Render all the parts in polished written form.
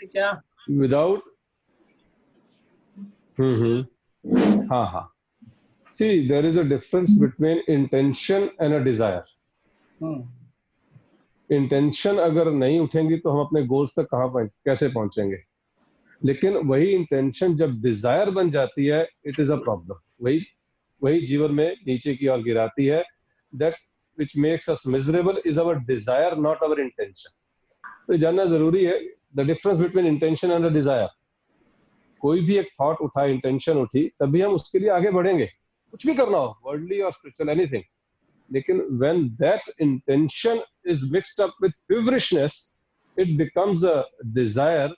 क्या विदाउट हाँ हाँ see there is a difference between intention and a desire. Intention अगर नहीं उठेंगी तो हम अपने गोल्स तक कैसे पहुंचेंगे, लेकिन वही इंटेंशन जब डिजायर बन जाती है इट इज अ प्रॉब्लम। वही जीवन में नीचे की ओर गिराती है। That which makes us miserable is our desire not our intention. तो जानना जरूरी है the difference between intention and desire. कोई भी एक थॉट उठा, इंटेंशन उठी, तभी हम उसके लिए आगे बढ़ेंगे, कुछ भी करना हो, वर्ल्डली और स्पिरिचुअल, एनीथिंग। लेकिन when that intention is mixed up with feverishness it becomes a desire।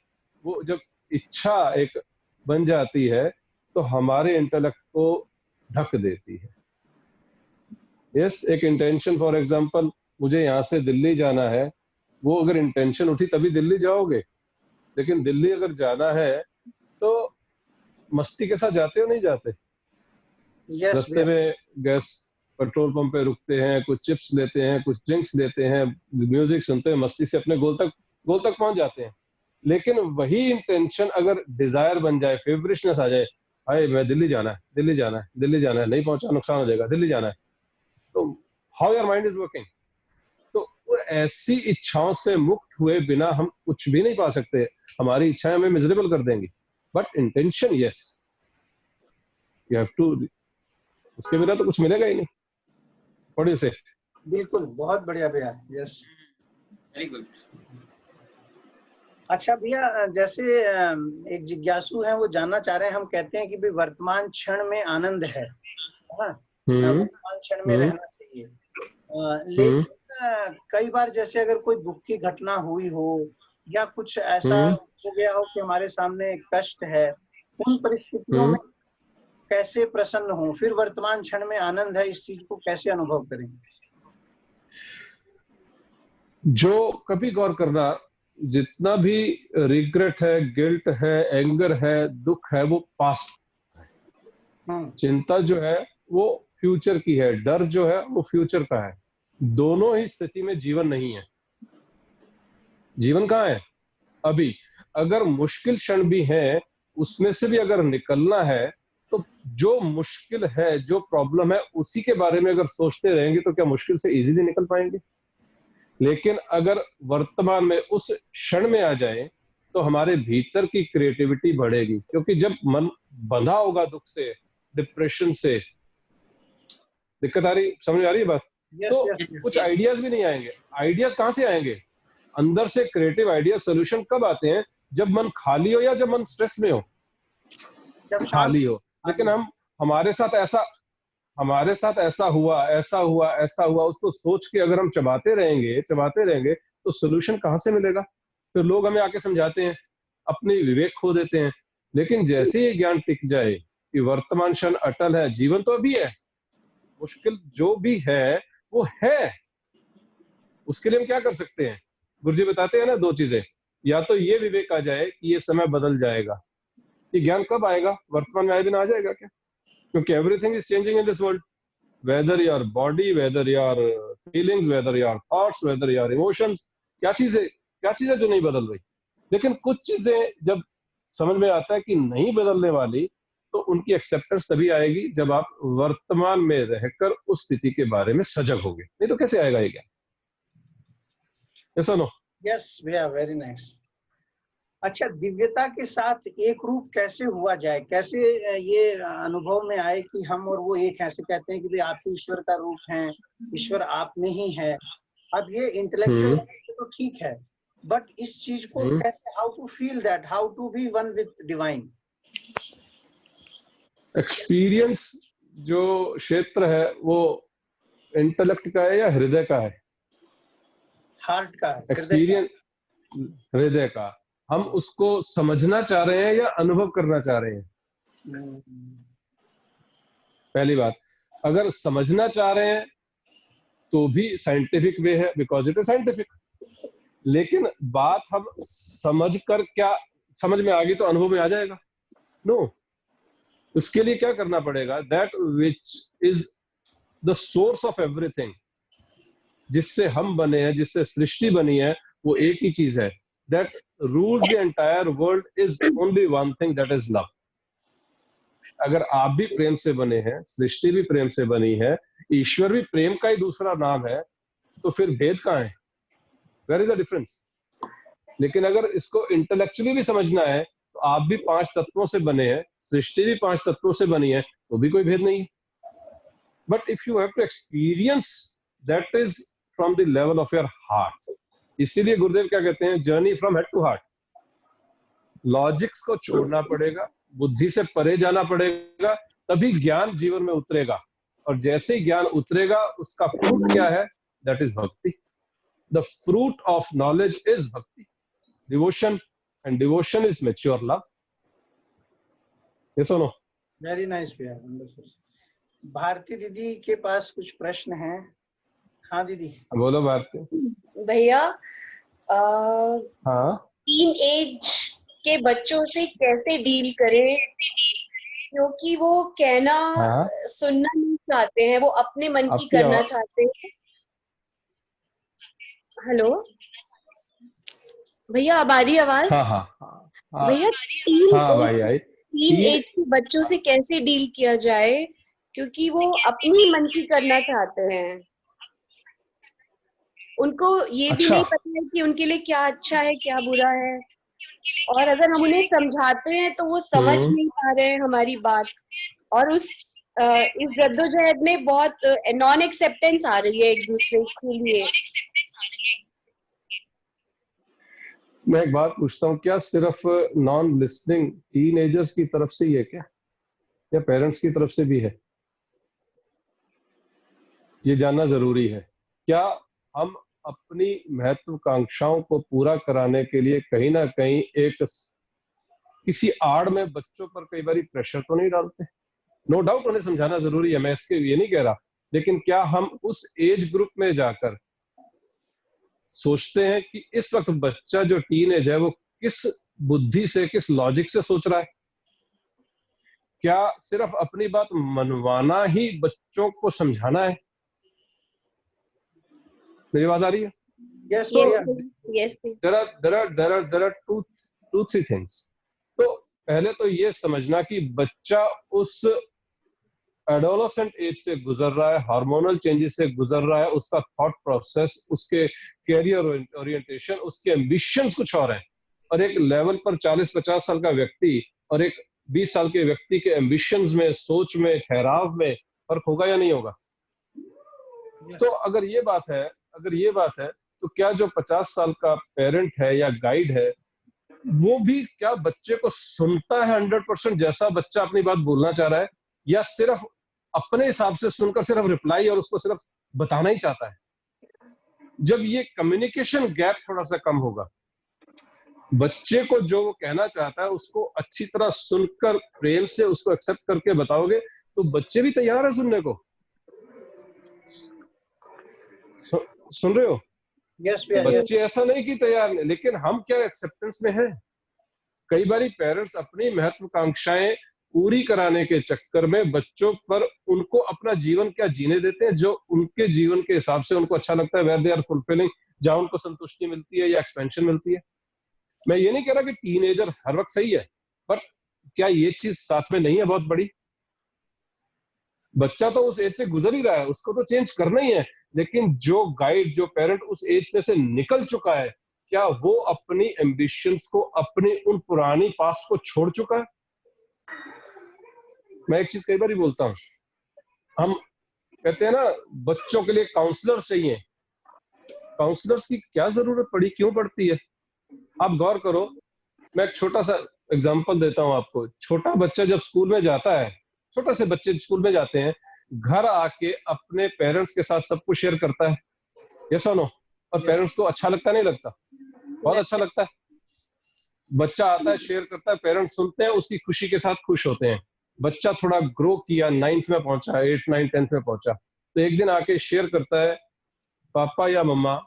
वो जब इच्छा एक बन जाती है तो हमारे इंटेलेक्ट को ढक देती है। यस, एक इंटेंशन फॉर एग्जांपल, मुझे यहाँ से दिल्ली जाना है, वो अगर इंटेंशन उठी तभी दिल्ली जाओगे। लेकिन दिल्ली अगर जाना है तो मस्ती के साथ जाते हो नहीं जाते? रास्ते में गैस पेट्रोल पंप पे रुकते हैं, कुछ चिप्स लेते हैं, कुछ ड्रिंक्स लेते हैं, म्यूजिक सुनते हैं, मस्ती से अपने गोल तक पहुंच जाते हैं। लेकिन वही इंटेंशन अगर डिजायर बन जाए, फेवरिशनेस आ जाए, हाय मैं दिल्ली जाना है, दिल्ली जाना है, दिल्ली जाना है, नहीं पहुंचा नुकसान हो जाएगा, दिल्ली जाना है, तो how your mind is working. तो ऐसी इच्छाओं से मुक्त हुए बिना हम कुछ भी नहीं पा सकते। हमारी इच्छाएं हमें मिजरेबल कर देंगी, but intention yes, you have to, उसके बिना तो कुछ मिलेगा ही नहीं। What do you say? बिल्कुल, बहुत बढ़िया भैया। Yes, very good. अच्छा भैया, जैसे एक जिज्ञासु है, वो जानना चाह रहे हैं, हम कहते हैं कि भाई वर्तमान क्षण में आनंद है, वर्तमान क्षण में रहना चाहिए। लेकिन कई बार जैसे अगर कोई दुख की घटना हुई हो या कुछ ऐसा हो गया हो कि हमारे सामने कष्ट है, उन परिस्थितियों में कैसे प्रसन्न हो, फिर वर्तमान क्षण में आनंद है, इस चीज को कैसे अनुभव करें? जो कभी गौर करना, जितना भी रिग्रेट है, गिल्ट है, एंगर है, दुख है, वो पास्ट है। चिंता जो है वो फ्यूचर की है, डर जो है वो फ्यूचर का है। दोनों ही स्थिति में जीवन नहीं है। जीवन कहाँ है? अभी। अगर मुश्किल क्षण भी है, उसमें से भी अगर निकलना है तो जो मुश्किल है, जो प्रॉब्लम है, उसी के बारे में अगर सोचते रहेंगे तो क्या मुश्किल से इजीली निकल पाएंगे? लेकिन अगर वर्तमान में उस क्षण में आ जाए तो हमारे भीतर की क्रिएटिविटी बढ़ेगी। क्योंकि जब मन बंधा होगा दुख से, डिप्रेशन से, दिक्कत आ रही, समझ आ रही है बात? तो कुछ आइडियाज भी नहीं आएंगे। आइडियाज कहां से आएंगे? अंदर से क्रिएटिव आइडिया, सोल्यूशन कब आते हैं? जब मन खाली हो या जब मन स्ट्रेस में हो? जब खाली हो। लेकिन हमारे साथ ऐसा हुआ, उसको सोच के अगर हम चबाते रहेंगे तो सोल्यूशन कहां से मिलेगा? फिर लोग हमें आके समझाते हैं, अपनी विवेक खो देते हैं। लेकिन जैसे ही ज्ञान टिक जाए कि वर्तमान क्षण अटल है, जीवन तो अभी है, मुश्किल जो भी है वो है, उसके लिए हम क्या कर सकते हैं? गुरुजी बताते हैं ना, दो चीजें, या तो ये विवेक आ जाए कि ये समय बदल जाएगा। ये ज्ञान कब आएगा? वर्तमान में आए बिना आ जाएगा क्या? क्योंकि everything is changing in this world, whether your body, whether your feelings, whether your thoughts, whether your emotions. क्या चीजें जो नहीं बदल रही। लेकिन कुछ चीजें जब समझ में आता है कि नहीं बदलने वाली, तो उनकी एक्सेप्टेंस तभी आएगी जब आप वर्तमान में रहकर उस स्थिति के बारे में सजग होंगे। नहीं तो कैसे आएगा ये ज्ञान? नो? यस भैया, वेरी नाइस। अच्छा, दिव्यता के साथ एक रूप कैसे हुआ जाए? कैसे ये अनुभव में आए कि हम और वो एक हैं? ऐसे कहते हैं कि भाई आप ईश्वर का रूप हैं, ईश्वर आप में ही है। अब ये इंटेलेक्चुअल तो ठीक है, बट इस चीज को कैसे, how to feel that, how to be one with divine? Experience जो क्षेत्र है वो इंटेलेक्ट का है या हृदय का है? हार्ट का है। एक्सपीरियंस हृदय का। हम उसको समझना चाह रहे हैं या अनुभव करना चाह रहे हैं? पहली बात, अगर समझना चाह रहे हैं तो भी साइंटिफिक वे है, बिकॉज इट इज साइंटिफिक। लेकिन बात हम समझ कर, क्या समझ में आ गई तो अनुभव में आ जाएगा? नो। उसके लिए क्या करना पड़ेगा? That which is the source of everything, जिससे हम बने हैं, जिससे सृष्टि बनी है, वो एक ही चीज है। That rules the entire world is only one thing, that is love. अगर आप भी प्रेम से बने हैं, सृष्टि भी प्रेम से बनी है, ईश्वर भी प्रेम का ही दूसरा नाम है, तो फिर भेद कहाँ है? Where is the difference? लेकिन अगर इसको इंटेलेक्चुअली भी समझना है तो आप भी 5 तत्वों से बने हैं, सृष्टि भी 5 तत्वों से बनी है, तो भी कोई भेद नहीं है. But if you have to experience, that is from the level of your heart. इसीलिए गुरुदेव क्या कहते हैं, journey from head to heart. Logics को छोड़ना पड़ेगा, बुद्धि से परे जाना पड़ेगा, तभी ज्ञान जीवन में उतरेगा. और जैसे ही ज्ञान उतरेगा, उसका फ्रूट क्या है? दैट इज भक्ति. The fruit of knowledge is भक्ति, devotion, and devotion is mature love. Yes or no? Very nice भैया, wonderful. भारती दीदी के पास कुछ प्रश्न हैं. हाँ दीदी बोलो. भारती भैया, हाँ, टीन एज के बच्चों से कैसे डील करें, क्योंकि वो कहना सुनना नहीं चाहते हैं, वो अपने मन की करना चाहते हैं. हेलो भैया, अब आ रही आवाज? हाँ. भैया, टीन एज के बच्चों से कैसे डील किया जाए, क्योंकि वो अपनी मन की करना चाहते हैं. उनको ये भी नहीं पता है कि उनके लिए क्या अच्छा है क्या बुरा है, और अगर हम उन्हें समझाते हैं तो वो समझ नहीं पा रहे हैं हमारी बात. और इस जद्दोजहद में बहुत नॉन एक्सेप्टेंस आ रही है एक दूसरे के लिए. मैं एक बात पूछता हूँ, क्या सिर्फ नॉन लिसनिंग टीनेजर्स की तरफ से ही है क्या, या पेरेंट्स की तरफ से भी है? ये जानना जरूरी है. क्या हम अपनी महत्वाकांक्षाओं को पूरा कराने के लिए कहीं ना कहीं एक किसी आड़ में बच्चों पर कई बार प्रेशर तो नहीं डालते? नो डाउट उन्हें समझाना जरूरी है, मैं इसके ये नहीं कह रहा, लेकिन क्या हम उस एज ग्रुप में जाकर सोचते हैं कि इस वक्त बच्चा जो टीनेज है वो किस बुद्धि से, किस लॉजिक से सोच रहा है? क्या सिर्फ अपनी बात मनवाना ही बच्चों को समझाना है? मेरी आवाज आ रही है? Yes, yes. There are two three things. तो पहले तो ये समझना कि बच्चा उस एडोलेसेंट एज से गुजर रहा है, हार्मोनल चेंजेस से गुजर रहा है, उसका थॉट प्रोसेस, उसके कैरियर ओरिएंटेशन, उसके एम्बिशंस कुछ और हैं. और एक लेवल पर 40-50 साल का व्यक्ति और एक 20 साल के व्यक्ति के एम्बिशंस में, सोच में, ठहराव में फर्क होगा या नहीं होगा? तो अगर ये बात है तो क्या जो 50 साल का पेरेंट है या गाइड है, वो भी क्या बच्चे को सुनता है 100% जैसा बच्चा अपनी बात बोलना चाह रहा है, या सिर्फ अपने हिसाब से सुनकर सिर्फ रिप्लाई और उसको सिर्फ बताना ही चाहता है? जब ये कम्युनिकेशन गैप थोड़ा सा कम होगा, बच्चे को जो वो कहना चाहता है उसको अच्छी तरह सुनकर प्रेम से उसको एक्सेप्ट करके बताओगे, तो बच्चे भी तैयार है सुनने को. सुन रहे हो? Yes, बच्चे ऐसा नहीं कि तैयार नहीं, लेकिन हम क्या एक्सेप्टेंस में हैं? कई बार पेरेंट्स अपनी महत्वाकांक्षाएं पूरी कराने के चक्कर में बच्चों पर उनको अपना जीवन क्या जीने देते हैं, जो उनके जीवन के हिसाब से उनको अच्छा लगता है, वेयर दे आर फुलफिलिंग, जहां उनको संतुष्टि मिलती है या एक्सपेंशन मिलती है. मैं ये नहीं कह रहा कि टीनेजर हर वक्त सही है, पर क्या ये चीज साथ में नहीं है बहुत बड़ी? बच्चा तो उस एज से गुजर ही रहा है, उसको तो चेंज करना ही है, लेकिन जो गाइड, जो पेरेंट उस एज में से निकल चुका है, क्या वो अपनी एम्बिशंस को, अपनी उन पुरानी पास्ट को छोड़ चुका है? मैं एक चीज कई बार ही बोलता हूं, हम कहते हैं ना बच्चों के लिए काउंसलर चाहिए. काउंसलर्स की क्या जरूरत पड़ी, क्यों पड़ती है? आप गौर करो, मैं एक छोटा सा एग्जांपल देता हूं आपको. छोटा बच्चा जब स्कूल में जाता है, छोटे से बच्चे स्कूल में जाते हैं, घर आके अपने पेरेंट्स के साथ सब कुछ शेयर करता है, यस और नो? और पेरेंट्स को अच्छा लगता नहीं लगता? बहुत अच्छा लगता है. बच्चा आता है, शेयर करता है, पेरेंट्स सुनते हैं, उसकी खुशी के साथ खुश होते हैं. बच्चा थोड़ा ग्रो किया, 9th में पहुंचा, 8, 9, 10th में पहुंचा, तो एक दिन आके शेयर करता है, पापा या मम्मा,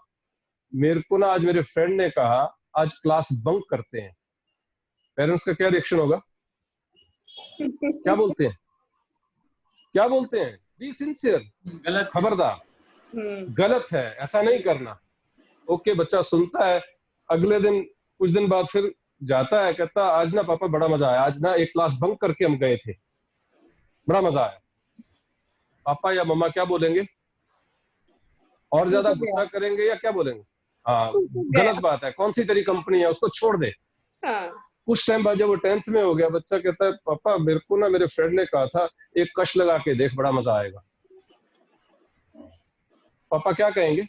मेरे को ना आज मेरे फ्रेंड ने कहा आज क्लास बंक करते हैं. पेरेंट्स का क्या रिएक्शन होगा? क्या बोलते हैं? क्या बोलते हैं? बी सिंसियर, गलत, खबरदार, गलत है, ऐसा नहीं करना. ओके, बच्चा सुनता है, अगले दिन कुछ दिन बाद फिर जाता है, कहता आज ना पापा बड़ा मजा आया, आज ना एक क्लास बंक करके हम गए थे, बड़ा मजा आया। पापा या मम्मा क्या बोलेंगे? और ज्यादा गुस्सा करेंगे या क्या बोलेंगे? हाँ, गलत बात है, कौन सी तेरी कंपनी है, उसको छोड़ दे। कुछ टाइम बाद जब वो 10th में हो गया, बच्चा कहता है पापा मेरे को ना मेरे फ्रेंड ने कहा था एक कश लगा के देख, बड़ा मजा आएगा। पापा क्या कहेंगे?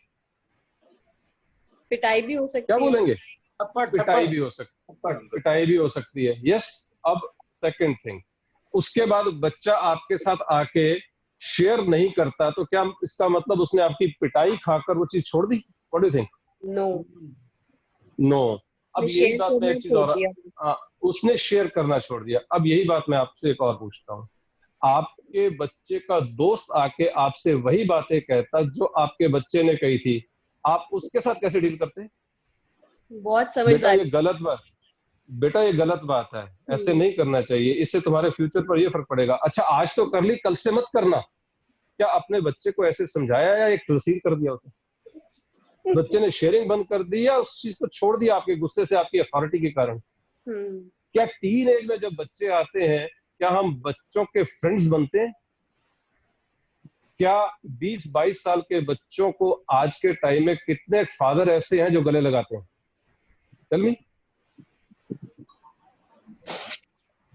पिटाई भी हो सकती है। क्या बोलेंगे? पिटाई भी हो सकती है। यस। अब सेकंड थिंग, उसके बाद बच्चा आपके साथ आके शेयर नहीं करता, तो क्या इसका मतलब उसने आपकी पिटाई खाकर वो चीज छोड़ दी? What do you think? No. अब यही बात मैं एक चीज और, उसने शेयर करना छोड़ दिया। अब यही बात मैं आपसे एक और पूछता हूँ, आपके बच्चे का दोस्त आके आपसे वही बातें कहता जो आपके बच्चे ने कही थी, आप उसके साथ कैसे डील करते हैं? बहुत समझदार। बेटा ये गलत बात है, ऐसे नहीं करना चाहिए, इससे तुम्हारे फ्यूचर पर ये फर्क पड़ेगा। अच्छा आज तो कर ली, कल से मत करना। क्या अपने बच्चे को ऐसे समझाया या एक तहसील कर दिया उसे? बच्चे ने शेयरिंग बंद कर दी या उस चीज को छोड़ दिया आपके गुस्से से, आपकी अथॉरिटी के कारण? क्या टीन एज में जब बच्चे आते हैं, क्या हम बच्चों के फ्रेंड्स बनते हैं? क्या 20-22 साल के बच्चों को आज के टाइम में कितने फादर ऐसे हैं जो गले लगाते हैं? टेल मी,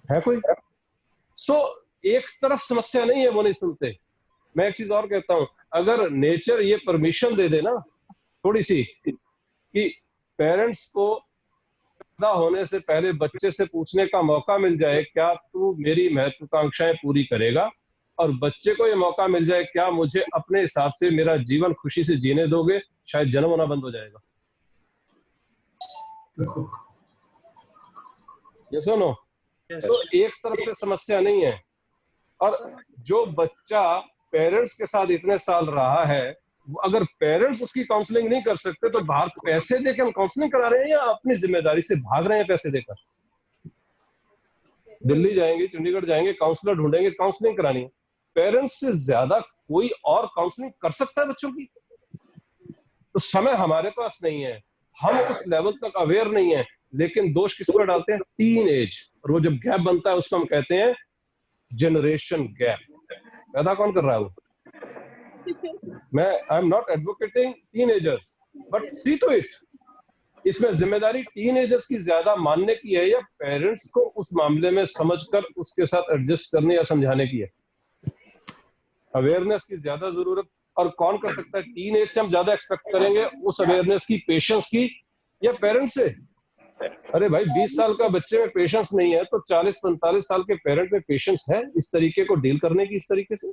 है कोई? एक तरफ समस्या नहीं है, वो नहीं सुनते। मैं एक चीज और कहता हूं, अगर नेचर ये परमिशन दे दे ना थोड़ी सी, कि पेरेंट्स को पैदा होने से पहले बच्चे से पूछने का मौका मिल जाए क्या तू मेरी महत्वाकांक्षाएं पूरी करेगा, और बच्चे को ये मौका मिल जाए क्या मुझे अपने हिसाब से मेरा जीवन खुशी से जीने दोगे, शायद जन्म होना बंद हो जाएगा। ये सुनो, तो एक तरफ से समस्या नहीं है। और जो बच्चा पेरेंट्स के साथ इतने साल रहा है, अगर पेरेंट्स उसकी काउंसलिंग नहीं कर सकते तो बाहर पैसे देकर हम काउंसलिंग करा रहे हैं या अपनी जिम्मेदारी से भाग रहे हैं पैसे देकर? दिल्ली जाएंगे, चंडीगढ़ जाएंगे, काउंसलर ढूंढेंगे, काउंसलिंग करानी है। पेरेंट्स से ज्यादा कोई और काउंसलिंग कर सकता है बच्चों की? तो समय हमारे पास नहीं है, हम उस लेवल तक अवेयर नहीं है। लेकिन दोष किस पर डालते हैं? Teen age. और वो जब गैप बनता है उसको हम कहते हैं जनरेशन गैप। पैदा कौन कर रहा है वो? मैं I am not advocating teenagers, but see to it, इसमें जिम्मेदारी टीनेजर्स की ज्यादा मानने की है या पेरेंट्स को उस मामले में समझकर उसके साथ एडजस्ट करने या समझाने की है? अवेयरनेस की ज्यादा जरूरत, और कौन कर सकता है? टीनेज से हम ज्यादा एक्सपेक्ट करेंगे उस अवेयरनेस की, पेशेंस की, या पेरेंट्स से? अरे भाई 20 साल का बच्चे में पेशेंस नहीं है तो 40-45 साल के पेरेंट में पेशेंस है इस तरीके को डील करने की, इस तरीके से?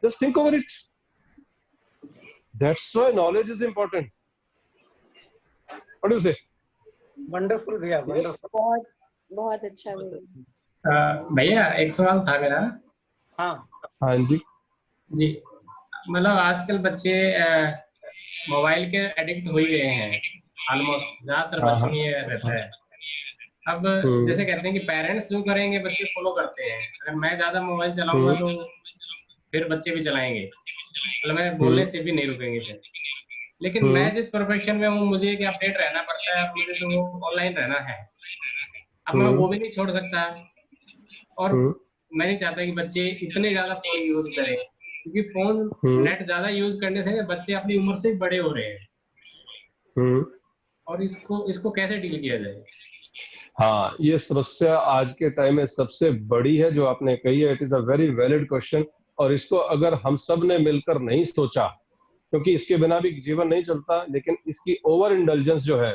Just think over it. That's why knowledge is important. What do you से? वंडरफुल भैया, बहुत बहुत अच्छा भैया। भैया एक सवाल था मेरा। हाँ जी जी, मतलब आजकल बच्चे मोबाइल के एडिक्ट हो ही गए हैं, ऑलमोस्ट ज्यादातर बच्चों में ये रहता है। अब जैसे कहते हैं कि पेरेंट्स जो करेंगे बच्चे फॉलो करते हैं, अगर मैं ज्यादा मोबाइल चलाऊंगा तो फिर बच्चे भी चलाएंगे, मतलब मैं बोलने से भी नहीं रुकेंगे फिर। लेकिन मैं जिस प्रोफेशन में हूँ मुझे एक अपडेट रहना पड़ता है, मुझे तो ऑनलाइन रहना है। अब मैं वो भी नहीं छोड़ सकता, और मैं नहीं चाहता कि बच्चे इतने ज्यादा फोन यूज करें, क्योंकि फोन नेट ज्यादा यूज करने से बच्चे अपनी उम्र से बड़े हो रहे हैं। और इसको कैसे डील किया जाए? हाँ, ये समस्या आज के टाइम में सबसे बड़ी है जो आपने कही है। It is a very valid question, और इसको अगर हम सब ने मिलकर नहीं सोचा, क्योंकि इसके बिना भी जीवन नहीं चलता, लेकिन इसकी ओवर इंडल्जेंस जो है,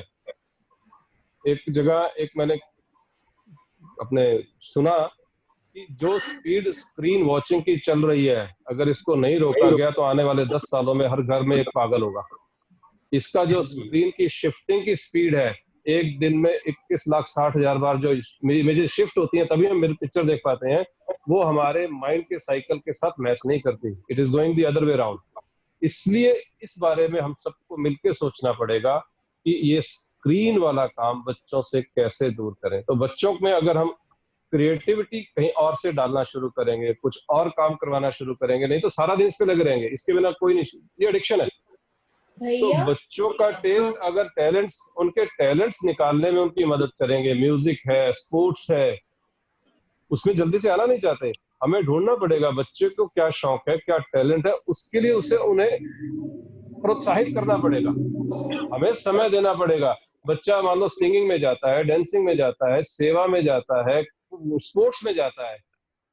एक जगह एक मैंने अपने सुना कि जो स्पीड स्क्रीन वॉचिंग की चल रही है, अगर इसको नहीं रोका गया तो आने वाले 10 सालों में हर घर में एक पागल होगा। इसका जो स्क्रीन की शिफ्टिंग की स्पीड है, एक दिन में 21,60,000 बार जो इमेजेस शिफ्ट होती हैं तभी हम मेरी पिक्चर देख पाते हैं, वो हमारे माइंड के साइकिल के साथ मैच नहीं करती। It is going the other way around. इसलिए इस बारे में हम सबको मिलकर सोचना पड़ेगा कि ये स्क्रीन वाला काम बच्चों से कैसे दूर करें। तो बच्चों में अगर हम क्रिएटिविटी कहीं और से डालना शुरू करेंगे, कुछ और काम करवाना शुरू करेंगे, नहीं तो सारा दिन इस पे लगे रहेंगे, इसके बिना कोई नहीं। ये एडिक्शन है, तो बच्चों का टेस्ट, अगर टैलेंट्स, उनके टैलेंट्स निकालने में उनकी मदद करेंगे, म्यूजिक है, स्पोर्ट्स है, उसमें जल्दी से आना नहीं चाहते, हमें ढूंढना पड़ेगा बच्चे को क्या शौक है, क्या टैलेंट है, उसके लिए उसे उन्हें प्रोत्साहित करना पड़ेगा, हमें समय देना पड़ेगा। बच्चा मान लो सिंगिंग में जाता है, डांसिंग में जाता है, सेवा में जाता है, स्पोर्ट्स में जाता है,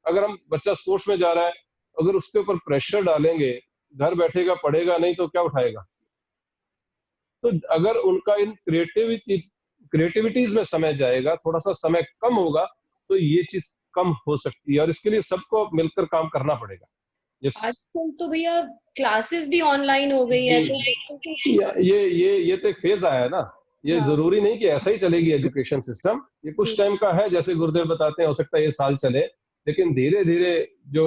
अगर हम बच्चा स्पोर्ट्स में जा रहा है, अगर उसके ऊपर प्रेशर डालेंगे, घर बैठेगा पढ़ेगा नहीं तो क्या उठाएगा। तो अगर उनका इन क्रिएटिविटीज में समय जाएगा, थोड़ा सा समय कम होगा, तो ये चीज कम हो सकती है, और इसके लिए सबको मिलकर काम करना पड़ेगा। आजकल तो भैया क्लासेस भी ऑनलाइन हो गई है, तो ये तो एक फेज आया है ना, ये जरूरी नहीं कि ऐसा ही चलेगी एजुकेशन सिस्टम, ये कुछ टाइम का है, जैसे गुरुदेव बताते हैं, हो सकता है ये साल चले, लेकिन धीरे धीरे जो,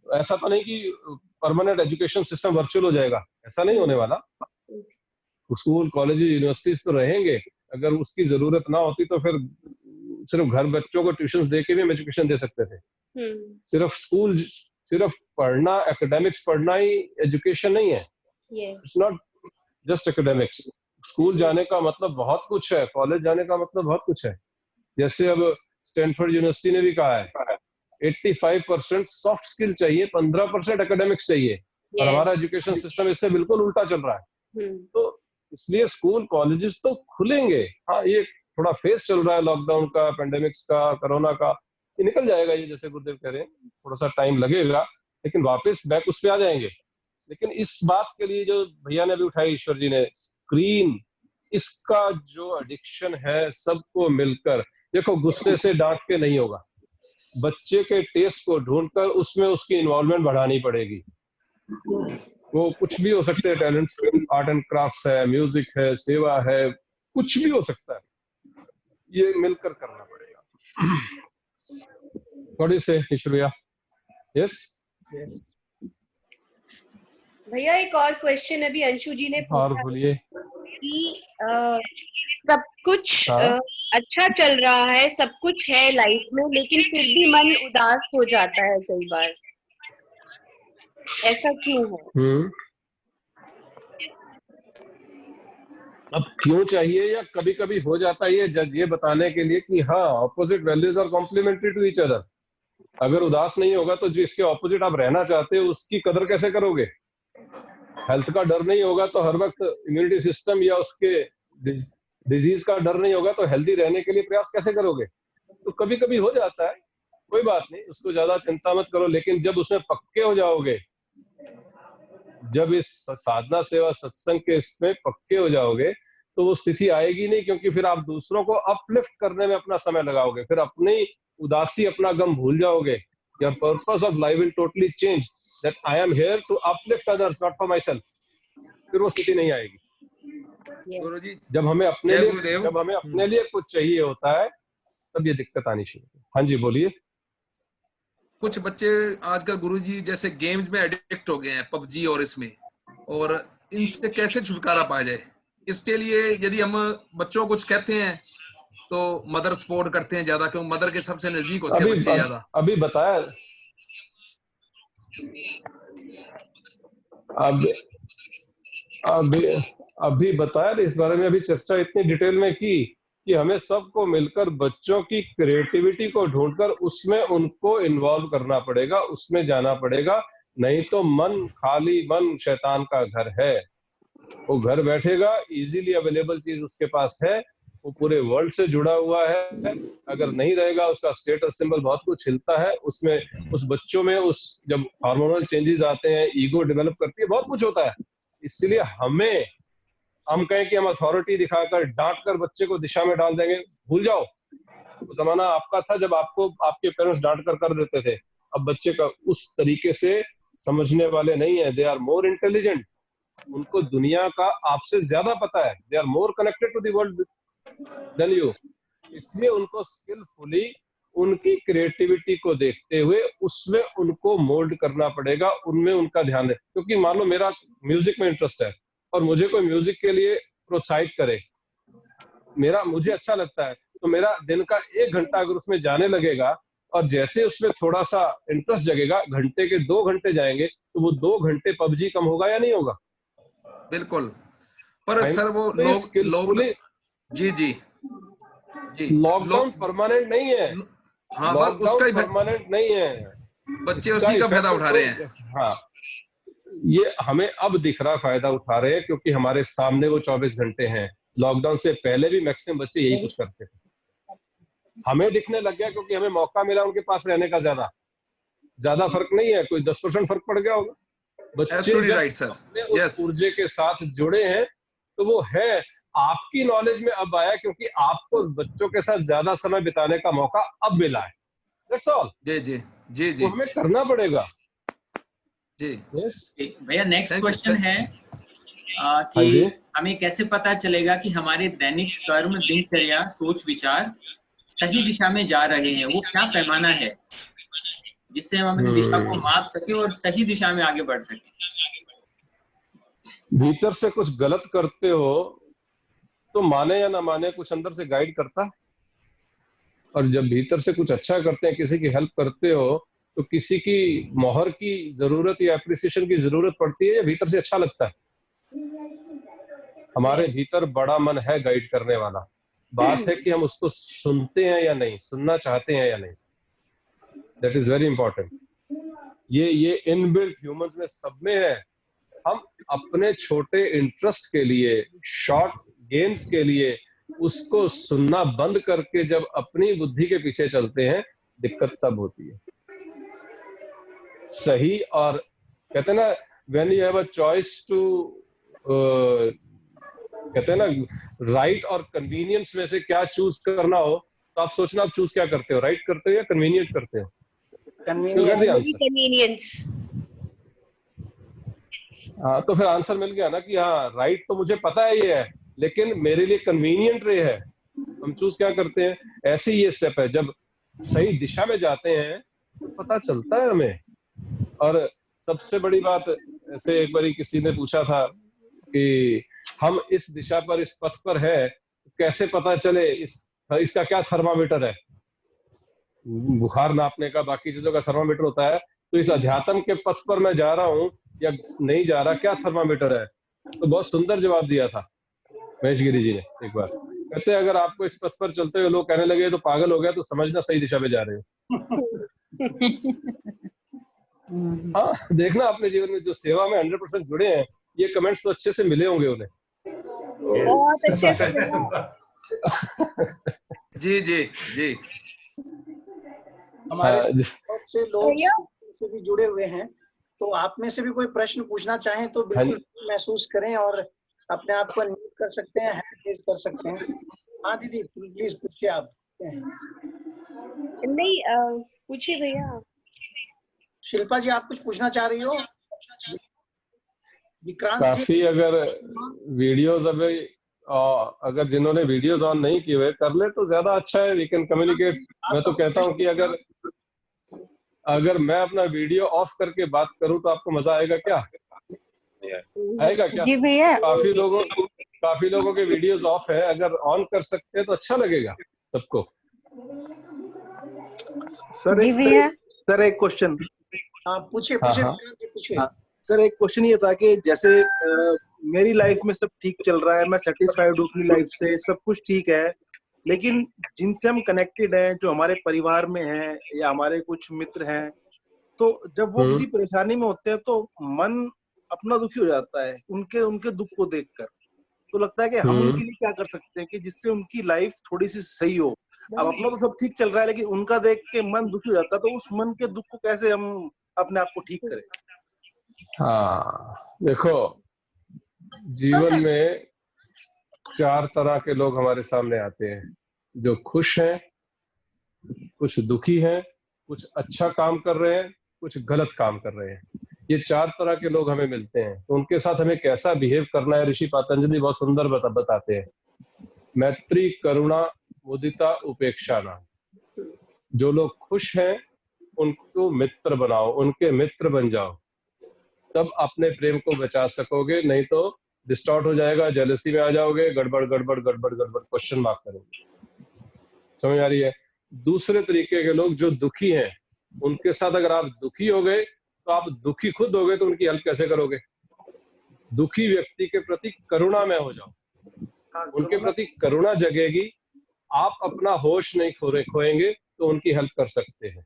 ऐसा तो नहीं कि परमानेंट एजुकेशन सिस्टम वर्चुअल हो जाएगा, ऐसा नहीं होने वाला। स्कूल, कॉलेज, यूनिवर्सिटीज तो रहेंगे, अगर उसकी जरूरत ना होती तो फिर सिर्फ घर बच्चों को ट्यूशन दे के भी हम एजुकेशन दे सकते थे। सिर्फ स्कूल, सिर्फ पढ़ना, एकेडमिक्स पढ़ना ही एजुकेशन नहीं है, it's not just academics. School जाने का मतलब बहुत कुछ है, कॉलेज जाने का मतलब बहुत कुछ है। जैसे अब स्टैनफोर्ड यूनिवर्सिटी ने भी कहा है 85% सॉफ्ट स्किल चाहिए, 15% एकेडमिक्स चाहिए, और हमारा एजुकेशन सिस्टम इससे बिल्कुल उल्टा चल रहा है। तो इसलिए स्कूल कॉलेजेस तो खुलेंगे, हाँ ये थोड़ा फेज चल रहा है लॉकडाउन का, पेंडेमिक्स का, कोरोना का, ये निकल जाएगा, ये जैसे गुरुदेव कह रहे हैं, थोड़ा सा टाइम लगेगा, लेकिन वापस बैक उस पे आ जाएंगे। लेकिन इस बात के लिए जो भैया ने भी उठाई, ईश्वर जी ने, स्क्रीन, इसका जो एडिक्शन है, सबको मिलकर, देखो गुस्से से डांट के नहीं होगा, बच्चे के टेस्ट को ढूंढकर उसमें उसकी इन्वॉल्वमेंट बढ़ानी पड़ेगी। वो कुछ भी हो सकते हैं टैलेंट्स, आर्ट एंड क्राफ्ट्स है, म्यूजिक है, सेवा है, कुछ भी हो सकता है, ये मिलकर करना पड़ेगा। थोड़ी से ईश्वर भैया। यस भैया, एक और क्वेश्चन अभी अंशु जी ने पूछा, और बोलिए कि सब कुछ अच्छा चल रहा है, सब कुछ है लाइफ में, लेकिन फिर भी मन उदास हो जाता है कई बार, ऐसा क्यों है? अब क्यों चाहिए, या कभी कभी हो जाता है, ये बताने के लिए कि हाँ, opposite values are complementary to each other. अगर उदास नहीं होगा तो जो इसके ऑपोजिट आप रहना चाहते हो उसकी कदर कैसे करोगे। हेल्थ का डर नहीं होगा तो हर वक्त इम्यूनिटी सिस्टम या उसके डिजीज का डर नहीं होगा तो हेल्दी रहने के लिए प्रयास कैसे करोगे। तो कभी कभी हो जाता है, कोई बात नहीं, उसको ज्यादा चिंता मत करो, लेकिन जब उसमें पक्के हो जाओगे, जब इस साधना सेवा सत्संग के इसमें पक्के हो जाओगे, तो वो स्थिति आएगी नहीं, क्योंकि फिर आप दूसरों को अपलिफ्ट करने में अपना समय लगाओगे, फिर अपनी उदासी, अपना गम भूल जाओगे। Your purpose of life will totally change, that I am here to uplift others, not for myself. फिर वो स्थिति नहीं आएगी। गुरुजी, जब हमें अपने लिए कुछ चाहिए होता है, तब ये दिक्कत आनी चाहिए। हाँ जी बोलिए। कुछ बच्चे आजकल गुरुजी जैसे गेम्स में एडिक्ट हो गए हैं, पबजी और इसमें, और इनसे कैसे छुटकारा पाया जाए। इसके लिए यदि हम बच्चों को कुछ कहते हैं तो मदर सपोर्ट करते हैं ज्यादा, क्योंकि मदर के सबसे नजदीक होते हैं बच्चे ज्यादा। अभी बताया, अभी बताया इस बारे में, अभी चर्चा इतनी डिटेल में की कि हमें सबको मिलकर बच्चों की क्रिएटिविटी को ढूंढकर उसमें उनको इन्वॉल्व करना पड़ेगा, उसमें जाना पड़ेगा। नहीं तो मन, खाली मन शैतान का घर है। वो घर बैठेगा, इजीली अवेलेबल चीज उसके पास है, वो पूरे वर्ल्ड से जुड़ा हुआ है। अगर नहीं रहेगा, उसका स्टेटस सिंबल बहुत कुछ हिलता है, उसमें उस बच्चों में उस जब हार्मोनल चेंजेस आते हैं, ईगो डेवलप करती है, बहुत कुछ होता है। इसलिए हम कहें कि हम अथॉरिटी दिखाकर, डांट कर बच्चे को दिशा में डाल देंगे, भूल जाओ। वो जमाना आपका था जब आपको आपके पेरेंट्स डांट कर देते थे। अब बच्चे का उस तरीके से समझने वाले नहीं है। दे आर मोर इंटेलिजेंट, उनको दुनिया का आपसे ज्यादा पता है। They are more connected to the world than you. इसलिए उनको स्किलफुली उनकी क्रिएटिविटी को देखते हुए उसमें उनको मोल्ड करना पड़ेगा, उनमें उनका ध्यान है। क्योंकि मान लो मेरा म्यूजिक में इंटरेस्ट है और मुझे कोई म्यूजिक के लिए प्रोत्साहित करे, मुझे अच्छा लगता है, तो मेरा दिन का 1 घंटा अगर उसमें जाने लगेगा और जैसे उसमें थोड़ा सा इंटरेस्ट जगेगा, घंटे के 2 घंटे जाएंगे, तो वो 2 घंटे पबजी कम होगा या नहीं होगा? बिल्कुल। पर सर वो लोग जी जी जी लॉकडाउन परमानेंट नहीं है। हाँ बस उसका ही परमानेंट नहीं है, बच्चे उसी का फायदा उठा रहे हैं। हाँ, ये हमें अब दिख रहा फायदा उठा रहे हैं क्योंकि हमारे सामने वो 24 घंटे हैं। लॉकडाउन से पहले भी मैक्सिमम बच्चे यही कुछ करते थे। हमें दिखने लग गया क्योंकि हमें मौका मिला उनके पास रहने का। ज्यादा फर्क नहीं है, कोई 10% फर्क पड़ गया होगा। बच्चे जब अपने उस ऊर्जा के साथ जुड़े हैं तो वो है। आपकी नॉलेज में अब आया क्योंकि आपको बच्चों के साथ ज्यादा समय बिताने का मौका अब मिला है। That's all. जी जी जी जी, वो हमें करना पड़ेगा जी। भैया नेक्स्ट क्वेश्चन है कि हमें कैसे पता चलेगा कि हमारे दैनिक कर्म, दिनचर्या, सोच विचार सही दिशा में जा रहे हैं? वो क्या पैमाना है जिससे हम अपनी दिशा को माप सके और सही दिशा में आगे बढ़ सके? भीतर से कुछ गलत करते हो तो माने या ना माने कुछ अंदर से गाइड करता है, और जब भीतर से कुछ अच्छा करते हैं, किसी की हेल्प करते हो तो किसी की मोहर की जरूरत या एप्रिसिएशन की जरूरत पड़ती है या भीतर से अच्छा लगता है। हमारे भीतर बड़ा मन है गाइड करने वाला। बात है कि हम उसको सुनते हैं या नहीं, सुनना चाहते हैं या नहीं। That is very important. ये इनबिल्ट ह्यूमंस में सब में है। हम अपने छोटे इंटरेस्ट के लिए, शॉर्ट गेम्स के लिए उसको सुनना बंद करके जब अपनी बुद्धि के पीछे चलते हैं, दिक्कत तब होती है। सही और कहते हैं ना, when you have a choice to, कहते हैं ना, राइट और कन्वीनियंस में से क्या चूज करना हो तो आप सोचना आप चूज क्या करते हो, राइट करते हो या कन्वीनियंट करते हो? कन्वीनियंस। हाँ, तो फिर आंसर मिल गया ना कि हाँ राइट तो मुझे पता है ये है, लेकिन मेरे लिए कन्वीनियंट रे है। हम चूज क्या करते हैं। ऐसे ही ये स्टेप है, जब सही दिशा में जाते हैं तो पता चलता है हमें। और सबसे बड़ी बात, ऐसे एक बारी किसी ने पूछा था कि हम इस दिशा पर, इस पथ पर है, कैसे पता चले, इसका क्या थर्मामीटर है? बुखार नापने का, बाकी चीजों का थर्मामीटर होता है। तो इस अध्यात्म के पथ पर मैं जा रहा हूँ या नहीं जा रहा, क्या थर्मामीटर है? तो बहुत सुंदर जवाब दिया था महेश गिरी जी ने एक बार। कहते हैं अगर आपको इस पथ पर चलते हुए लोग कहने लगे तो पागल हो गया, तो समझना सही दिशा में जा रहे हो। हाँ, देखना अपने जीवन में जो सेवा में 100% जुड़े हैं, ये कमेंट्स तो अच्छे से मिले होंगे उन्हें। बहुत अच्छे से जी जी जी। हमारे बहुत से लोग से भी जुड़े हुए हैं, तो आप में से भी कोई प्रश्न पूछना चाहें तो बिल्कुल महसूस करें और अपने आप को अनम्यूट कर सकते हैं, हैंड रेज कर सकते हैं। हाँ दीदी प्लीज पूछिए आप। नहीं, पूछिए भैया। शिल्पा जी आप कुछ पूछना चाह रही हो? विक्रांत काफी अगर वीडियोस अगर जिन्होंने वीडियोस ऑन नहीं किए हुए कर ले तो ज्यादा अच्छा है। We can communicate. मैं तो कहता हूँ कि अगर मैं अपना वीडियो ऑफ करके बात करूं तो आपको मजा आएगा क्या? आएगा क्या? जी भैया। काफी लोगों के वीडियोस ऑफ है, अगर ऑन कर सकते हैं तो अच्छा लगेगा सबको। सर एक क्वेश्चन। पूछिए। सर एक क्वेश्चन ये था कि जैसे मेरी लाइफ में सब ठीक चल रहा है, मैं सेटिस्फाइड हूँ अपनी लाइफ से, सब कुछ ठीक है, लेकिन जिनसे हम कनेक्टेड हैं, जो हमारे परिवार में हैं या हमारे कुछ मित्र हैं, तो जब वो किसी परेशानी में होते हैं तो मन अपना दुखी हो जाता है उनके दुख को देखकर। तो लगता है कि हम उनके लिए क्या कर सकते हैं कि जिससे उनकी लाइफ थोड़ी सी सही हो। अब अपना तो सब ठीक चल रहा है, लेकिन उनका देख के मन दुखी हो जाता है, तो उस मन के दुख को कैसे हम अपने आप को ठीक करें? हाँ देखो, जीवन में 4 तरह के लोग हमारे सामने आते हैं, जो खुश हैं, कुछ दुखी हैं, कुछ अच्छा काम कर रहे हैं, कुछ गलत काम कर रहे हैं। ये 4 तरह के लोग हमें मिलते हैं, तो उनके साथ हमें कैसा बिहेव करना है ऋषि पतंजलि बहुत सुंदर बताते हैं। मैत्री, करुणा, मुदिता, उपेक्षा नाम। जो लोग खुश हैं उनको मित्र बनाओ, उनके मित्र बन जाओ, तब अपने प्रेम को बचा सकोगे। नहीं तो डिस्टॉर्ट हो जाएगा, जेलसी में आ जाओगे, गड़बड़ गड़बड़ गड़बड़ गड़बड़ क्वेश्चन मार्क करोगे। समझ आ रही है? दूसरे तरीके के लोग जो दुखी हैं, उनके साथ अगर आप दुखी हो गए तो आप दुखी खुद हो गए तो उनकी हेल्प कैसे करोगे? दुखी व्यक्ति के प्रति करुणा में हो जाओ, उनके प्रति करुणा जगेगी, आप अपना होश नहीं खोएंगे तो उनकी हेल्प कर सकते हैं।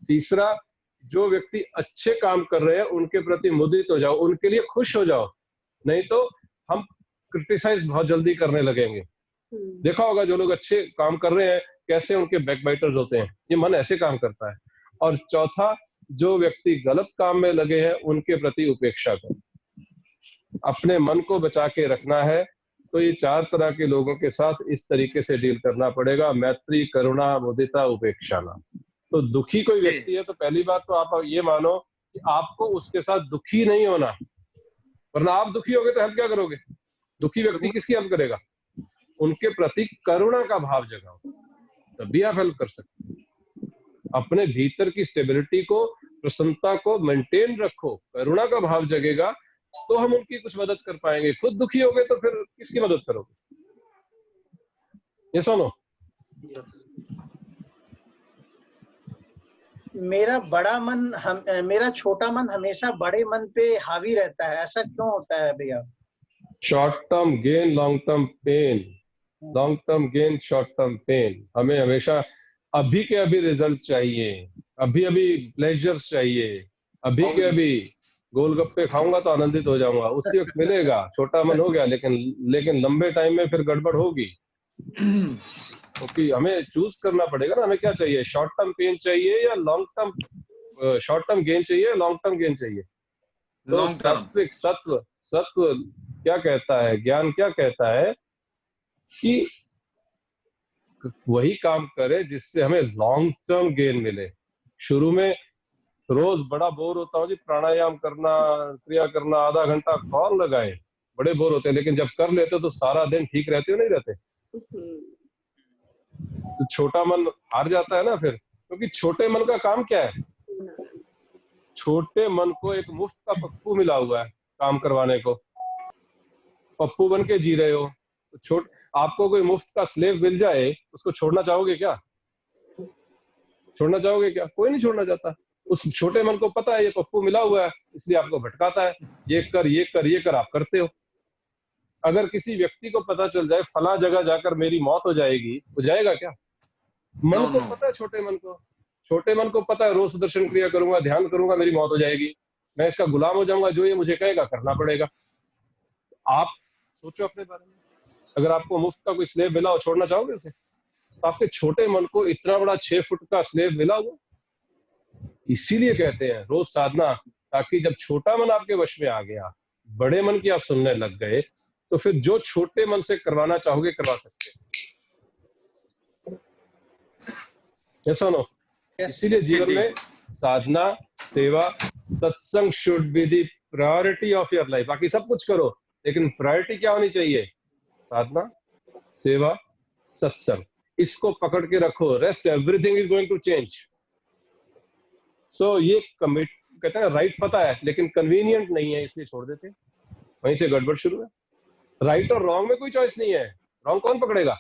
तीसरा, जो व्यक्ति अच्छे काम कर रहे हैं उनके प्रति मुदित हो जाओ, उनके लिए खुश हो जाओ, नहीं तो हम क्रिटिसाइज बहुत जल्दी करने लगेंगे। देखा होगा जो लोग अच्छे काम कर रहे हैं कैसे उनके बैकबाइटर्स होते हैं, ये मन ऐसे काम करता है। और चौथा, जो व्यक्ति गलत काम में लगे हैं उनके प्रति उपेक्षा करो, अपने मन को बचा के रखना है। तो ये 4 तरह के लोगों के साथ इस तरीके से डील करना पड़ेगा, मैत्री, करुणा, मुदिता, उपेक्षा ना। तो दुखी कोई व्यक्ति है तो पहली बात तो आप ये मानो कि आपको उसके साथ दुखी नहीं होना, वरना आप दुखी होगे तो हेल्प क्या करोगे? दुखी व्यक्ति किसकी हेल्प करेगा? उनके प्रति करुणा का भाव जगाओ, तभी आप हेल्प कर सकते हैं। अपने भीतर की स्टेबिलिटी को, प्रसन्नता को मेंटेन रखो, करुणा का भाव जगेगा तो हम उनकी कुछ मदद कर पाएंगे। खुद दुखी हो गए तो फिर किसकी मदद करोगे? ये सुनो, मेरा छोटा मन हमेशा बड़े मन पे हावी रहता है, ऐसा क्यों होता है भैया? Short term gain long term pain, long term gain short term pain. हमें हमेशा अभी के अभी रिजल्ट चाहिए, अभी अभी प्लेजर्स चाहिए, अभी के अभी गोलगप्पे खाऊंगा तो आनंदित हो जाऊंगा, उसी वक्त मिलेगा। छोटा मन हो गया, लेकिन लंबे टाइम में फिर गड़बड़ होगी। क्योंकि हमें चूज करना पड़ेगा ना, हमें क्या चाहिए? शॉर्ट टर्म पेन चाहिए या long term, short term gain चाहिए या लॉन्ग टर्म गेन चाहिए? तो सात्विक सत्व क्या कहता है, ज्ञान क्या कहता है कि वही काम करे जिससे हमें लॉन्ग टर्म गेन मिले। शुरू में रोज बड़ा बोर होता हूँ जी, प्राणायाम करना, क्रिया करना, आधा घंटा कौन लगाए, बड़े बोर होते हैं, लेकिन जब कर लेते तो सारा दिन ठीक रहते हो नहीं रहते? तो छोटा मन हार जाता है ना फिर, क्योंकि छोटे मन का काम क्या है? छोटे मन को एक मुफ्त का पप्पू मिला हुआ है काम करवाने को, पप्पू बन के जी रहे हो। तो आपको कोई मुफ्त का स्लेव मिल जाए, उसको छोड़ना चाहोगे क्या? छोड़ना चाहोगे क्या? कोई नहीं छोड़ना चाहता। उस छोटे मन को पता है ये पप्पू मिला हुआ है, इसलिए आपको भटकाता है, ये कर ये कर ये कर, आप करते हो। अगर किसी व्यक्ति को पता चल जाए फला जगह जाकर मेरी मौत हो जाएगी, वो जाएगा क्या? मन को पता है, छोटे मन को पता है रोज सुदर्शन क्रिया करूंगा, ध्यान करूंगा, मेरी मौत हो जाएगी, मैं इसका गुलाम हो जाऊंगा, जो ये मुझे कहेगा करना पड़ेगा। आप सोचो अपने बारे में, अगर आपको मुफ्त का कोई स्लेव मिला हो, छोड़ना चाहोगे उसे? तो आपके छोटे मन को इतना बड़ा 6 फुट का स्लेव मिला हुआ। इसीलिए कहते हैं रोज साधना, ताकि जब छोटा मन आपके वश में आ गया, बड़े मन की आप सुनने लग गए, तो फिर जो छोटे मन से करवाना चाहोगे करवा सकते हैं। ऐसा नो, इसीलिए जीवन में साधना, सेवा, सत्संग should be the priority of your life. बाकी सब कुछ करो, लेकिन प्रायोरिटी क्या होनी चाहिए? साधना, सेवा, सत्संग, इसको पकड़ के रखो। Rest everything is going to change. So ये कमिट कहते हैं राइट पता है लेकिन कन्वीनियंट नहीं है, इसलिए छोड़ देते, वहीं से गड़बड़ शुरू है। राइट और रॉन्ग में कोई चॉइस नहीं है। रॉन्ग कौन पकड़ेगा?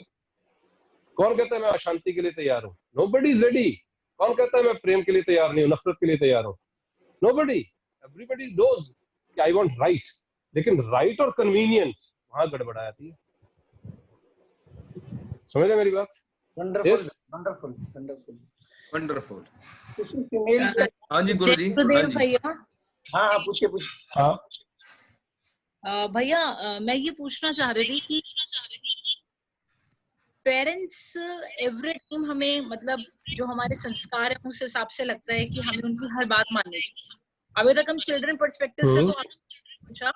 कौन कहता है मैं अशांति के लिए तैयार हूँ? Nobody is ready. कौन कहता है मैं प्रेम के लिए तैयार नहीं हूँ, नफरत के लिए तैयार हूँ? नोबडी। एवरीबडी नोज कि आई वांट राइट, लेकिन राइट और कन्वीनियंट वहां गड़बड़ आती है। समझ रहे मेरी बात? Wonderful wonderful wonderful wonderful. हाँ जी गुरु जी। भैया, हाँ पूछिए। हाँ भैया, मैं ये पूछना चाह रही थी कि पेरेंट्स एवरी टाइम हमें, मतलब जो हमारे संस्कार है उस हिसाब से लगता है कि हमें उनकी हर बात माननी चाहिए। अभी तक हम चिल्ड्रन पर्सपेक्टिव से तो पूछा,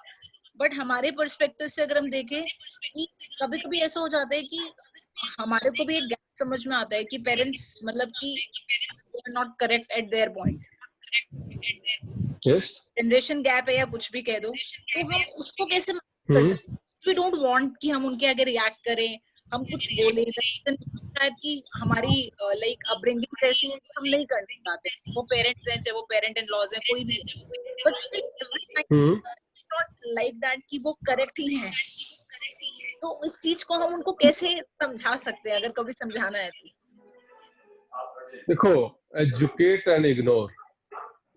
बट हमारे पर्सपेक्टिव से अगर हम देखें कि कभी कभी ऐसा हो जाता है कि हमारे को भी एक गैप समझ में आता है कि पेरेंट्स मतलब कि not correct eight their point, generation gap है या कुछ भी कह दो, तो हम उसको कैसे कर सकते? वी डोंट वांट कि हम उनके आगे रिएक्ट करें, हम कुछ बोले, शायद कि हमारी लाइक अपब्रिंगिंग ऐसी है कि हम नहीं करना चाहते। वो पेरेंट्स हैं, चाहे वो पेरेंट इन लॉज हैं, कोई भी है, but still every time not like that कि वो करेक्ट ही है। तो इस चीज को हम उनको कैसे समझा सकते हैं, अगर कभी समझाना है तो? देखो, एजुकेट एंड इग्नोर,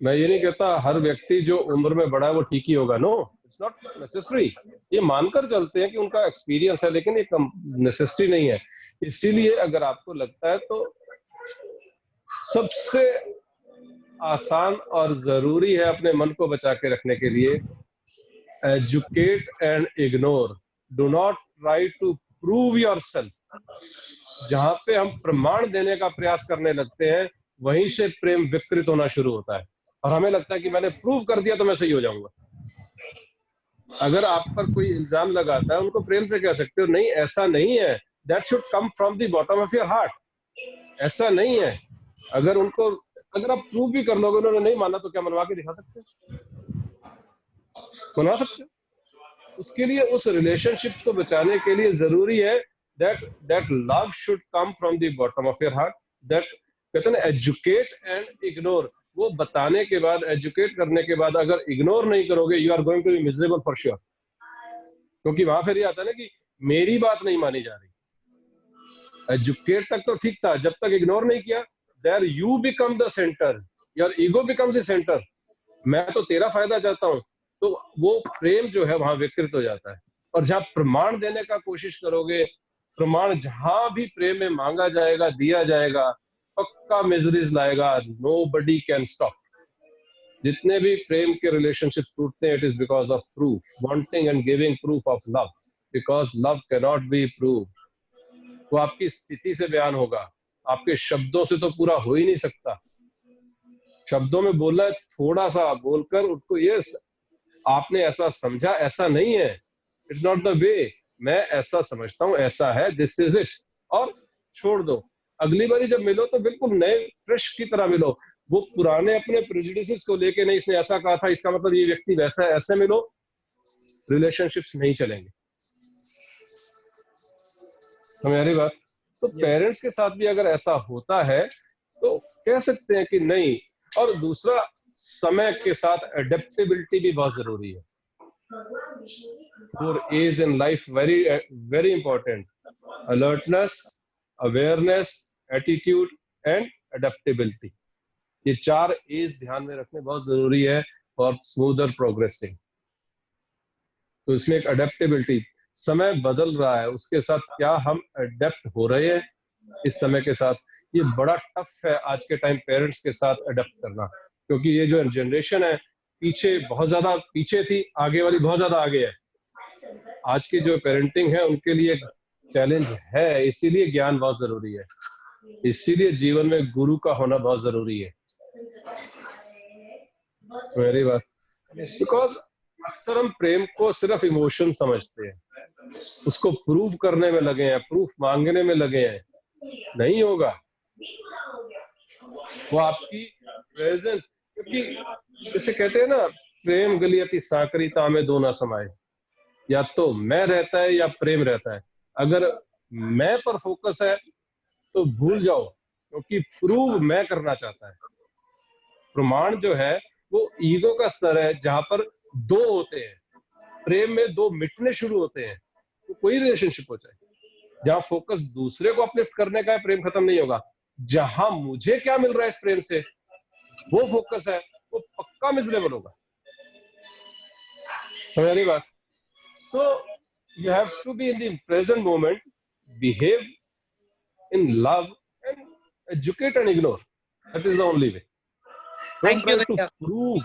मैं ये नहीं कहता हर व्यक्ति जो उम्र में बड़ा है वो ठीक ही होगा, नो, इट्स नॉट नेसेसरी। ये मानकर चलते हैं कि उनका एक्सपीरियंस है, लेकिन ये नेसेसरी नहीं है। इसीलिए अगर आपको लगता है तो सबसे आसान और जरूरी है अपने मन को बचा के रखने के लिए, educate and ignore, do not try to prove yourself. जहां पे हम प्रमाण देने का प्रयास करने लगते हैं वहीं से प्रेम विकृत होना शुरू होता है, और हमें लगता है कि मैंने प्रूव कर दिया तो मैं सही हो जाऊंगा। अगर आप पर कोई इल्जाम लगाता है उनको प्रेम से कह सकते हो, नहीं ऐसा नहीं है, that should come from the bottom of your heart, ऐसा नहीं है। अगर आप प्रूव भी कर लोगे, उन्होंने नहीं माना, तो क्या मनवा के दिखा सकते हो? मनवा सकते हो। उसके लिए उस रिलेशनशिप को बचाने के लिए जरूरी है that love should come from the bottom of your heart, that कहते हैं एजुकेट एंड इग्नोर। वो बताने के बाद, एजुकेट करने के बाद अगर इग्नोर नहीं करोगे, you are going to be miserable for sure. क्योंकि वहां फिर ये आता है ना कि मेरी बात नहीं मानी जा रही। एजुकेट तक तो ठीक था, जब तक इग्नोर नहीं किया, there you become the centre, your ego becomes the centre. मैं तो तेरा फायदा चाहता हूं, तो वो प्रेम जो है वहां विकृत हो जाता है। और जहां प्रमाण देने का कोशिश करोगे, प्रमाण जहां भी प्रेम में मांगा जाएगा, दिया जाएगा, पक्का मिजरीज लाएगा। Nobody can stop. जितने भी प्रेम के रिलेशनशिप्स टूटते हैं, it is because of proof, wanting and giving proof of love, because love can not be prove. वो आपकी स्थिति से बयान होगा, आपके शब्दों से तो पूरा हो ही नहीं सकता। शब्दों में बोला है, थोड़ा सा बोलकर उसको ये आपने ऐसा समझा, ऐसा नहीं है, इट्स नॉट द वे, मैं ऐसा समझता हूं, ऐसा है, दिस इज इट, और छोड़ दो। अगली बारी जब मिलो तो बिल्कुल नए फ्रेश की तरह मिलो। वो पुराने अपने प्रेजुडिसेस को लेके नहीं, इसने ऐसा कहा था, इसका मतलब ये व्यक्ति वैसा है, ऐसे मिलो, रिलेशनशिप्स नहीं चलेंगे। हमारी बात तो पेरेंट्स के साथ भी अगर ऐसा होता है तो कह सकते हैं कि नहीं। और दूसरा, समय के साथ एडेप्टेबिलिटी भी बहुत जरूरी है। For age in life, very important. Alertness, awareness, attitude and adaptability. ये 4 एज ध्यान में रखने बहुत जरूरी है फॉर स्मूदर प्रोग्रेसिंग। तो इसमें एक अडेप्टेबिलिटी, समय बदल रहा है, उसके साथ क्या हम अडेप्ट हो रहे हैं इस समय के साथ। ये बड़ा टफ है आज के टाइम पेरेंट्स के साथ अडेप्ट करना, क्योंकि ये जो जनरेशन है पीछे बहुत ज्यादा पीछे थी, आगे वाली बहुत ज्यादा आगे है। आज की जो पेरेंटिंग है उनके लिए चैलेंज है, इसीलिए ज्ञान बहुत जरूरी है, इसीलिए जीवन में गुरु का होना बहुत जरूरी है। मेरी बात, बिकॉज अक्सर हम प्रेम को सिर्फ इमोशन समझते हैं, उसको प्रूव करने में लगे हैं, प्रूफ मांगने में लगे हैं। नहीं होगा वो आपकी प्रेजेंस, क्योंकि जैसे कहते हैं ना, प्रेम गलियती साकरी तामे दो ना समाये, या तो मैं रहता है या प्रेम रहता है। अगर मैं पर फोकस है तो भूल जाओ, क्योंकि प्रूव मैं करना चाहता है। प्रमाण जो है वो ईगो का स्तर है, जहां पर 2 होते हैं। प्रेम में 2 मिटने शुरू होते हैं, तो कोई रिलेशनशिप हो जाए, जहां फोकस दूसरे को अपलिफ्ट करने का है, प्रेम खत्म नहीं होगा। जहां मुझे क्या मिल रहा है इस प्रेम से, वो फोकस है, वो पक्का मिजरेबल होगा। समझ रही बात? So you have to be in the present moment, behave in love and educate and ignore. That is the only way. Don't try to prove.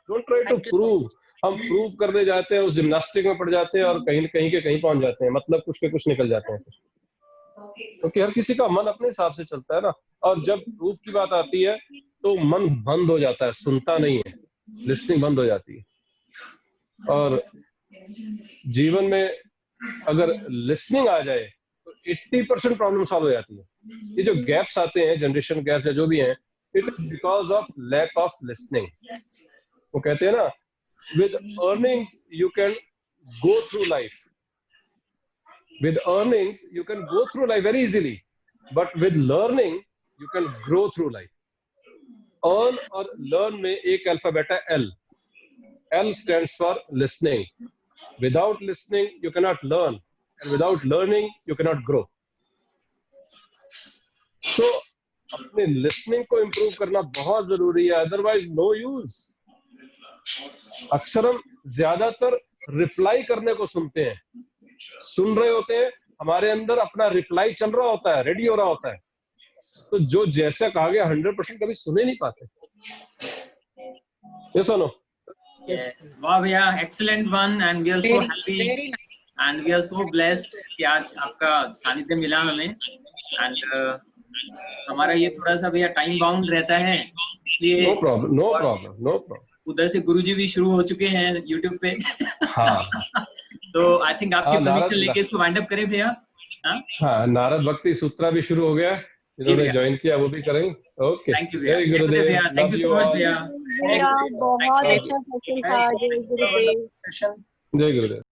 Don't try to prove. हम prove करने जाते हैं, उस gymnastic में पड़ जाते हैं और कहीं के कहीं पहुंच जाते हैं, मतलब कुछ के कुछ निकल जाते हैं। क्योंकि हर किसी का मन अपने हिसाब से चलता है ना, और जब प्रूफ की बात आती है तो मन बंद हो जाता है, सुनता नहीं है, लिसनिंग बंद हो जाती है। और जीवन में अगर लिसनिंग आ जाए तो 80% प्रॉब्लम सॉल्व हो जाती है। ये जो गैप्स आते हैं, जनरेशन गैप्स या जो भी हैं, it is because of lack of listening. वो कहते हैं ना, with earnings you can go through life, with earnings you can go through life very easily, but with learning you can grow through life. Earn और learn में एक alphabet है L. L stands for listening. Without listening you cannot learn, and without learning you cannot grow. So अपने listening को improve करना बहुत जरूरी है, otherwise no use. अक्सर हम ज्यादातर रिप्लाई करने को सुनते हैं, सुन रहे होते हैं, हमारे अंदर अपना रिप्लाई चल रहा होता है, रेडी हो रहा होता है, तो जो जैसा कहा गया 100% कभी सुने नहीं पाते। ये सुनो। वाह भैया, excellent one, and we are so happy and we are so blessed कि आज आपका सानिध्य मिला हमें। एंड हमारा ये थोड़ा सा भैया टाइम बाउंड रहता है, इसलिए नो प्रॉब्लम। उधर से गुरुजी भी शुरू हो चुके हैं यूट्यूब पे। हाँ। तो आई थिंक आपकी परमिशन लेके इसको वाइंड अप करें भैया। हाँ, नारद भक्ति सूत्रा भी शुरू हो गया, इन्होंने ज्वाइन किया, वो भी करेंगे। ओके, थैंक यू भैया, थैंक यू सो मच भैया। बहुत अच्छा सेशन था। जय गुरुदेव। जय गुरुदेव।